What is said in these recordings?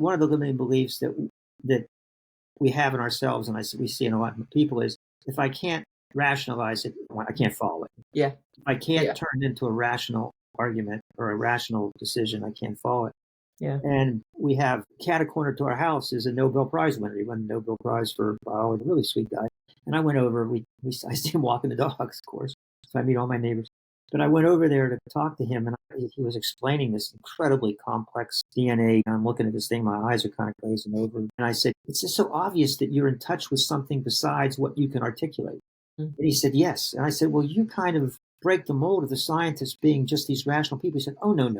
one of the limiting beliefs that we have in ourselves, and we see in a lot of people, is if I can't rationalize it, I can't follow it. Yeah. If I can't Yeah. turn it into a rational argument or a rational decision, I can't follow it. Yeah. And we have cat a corner to our house is a Nobel Prize winner. He won the Nobel Prize for biology, really sweet guy. And I went over, I see him walking the dogs, of course. So I meet all my neighbors. But I went over there to talk to him, and he was explaining this incredibly complex DNA. I'm looking at this thing, my eyes are kind of glazing over. And I said, it's just so obvious that you're in touch with something besides what you can articulate. And he said, yes. And I said, well, you kind of break the mold of the scientists being just these rational people. He said, oh, no.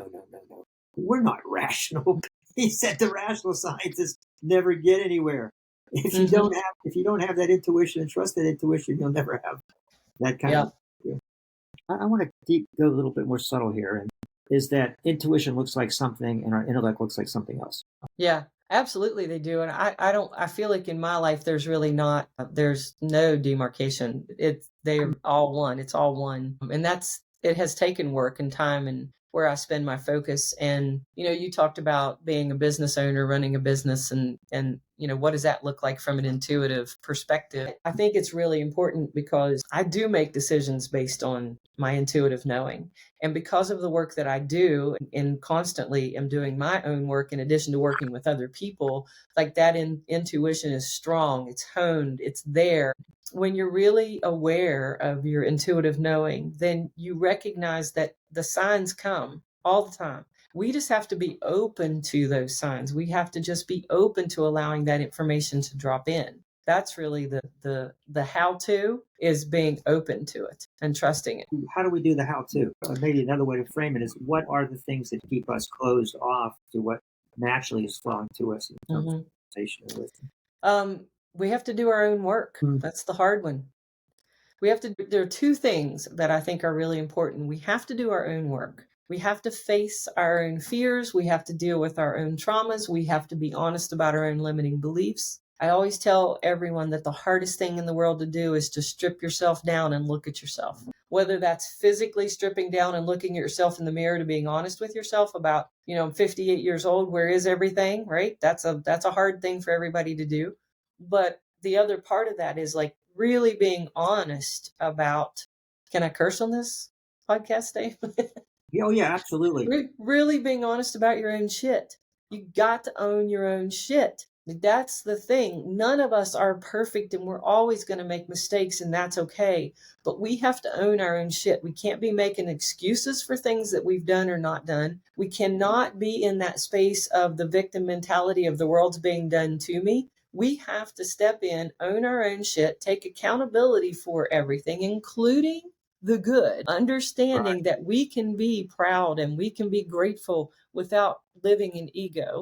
We're not rational. He said the rational scientists never get anywhere. If you don't have that intuition and trust that intuition, you'll never have that kind of. Yeah. I want to go a little bit more subtle here, and is that intuition looks like something and our intellect looks like something else. Yeah, absolutely they do. And I feel like in my life, there's no demarcation. They're all one. It's all one. And it has taken work and time and where I spend my focus. And, you talked about being a business owner, running a business, and what does that look like from an intuitive perspective? I think it's really important because I do make decisions based on my intuitive knowing. And because of the work that I do and constantly am doing my own work in addition to working with other people, like that intuition is strong, it's honed, it's there. When you're really aware of your intuitive knowing, then you recognize that the signs come all the time. We just have to be open to those signs. We have to just be open to allowing that information to drop in. That's really the how-to, is being open to it and trusting it. How do we do the how-to? Maybe another way to frame it is, what are the things that keep us closed off to what naturally is flowing to us in terms of conversation and wisdom? We have to do our own work. That's the hard one. There are two things that I think are really important. We have to do our own work. We have to face our own fears. We have to deal with our own traumas. We have to be honest about our own limiting beliefs. I always tell everyone that the hardest thing in the world to do is to strip yourself down and look at yourself. Whether that's physically stripping down and looking at yourself in the mirror to being honest with yourself about, I'm 58 years old, where is everything, right? That's a hard thing for everybody to do. But the other part of that is like really being honest about, can I curse on this podcast, Dave? Oh, yeah, absolutely. Really being honest about your own shit. You got to own your own shit. That's the thing. None of us are perfect, and we're always going to make mistakes, and that's okay. But we have to own our own shit. We can't be making excuses for things that we've done or not done. We cannot be in that space of the victim mentality of the world's being done to me. We have to step in, own our own shit, take accountability for everything, including the good, understanding that we can be proud and we can be grateful without living in ego.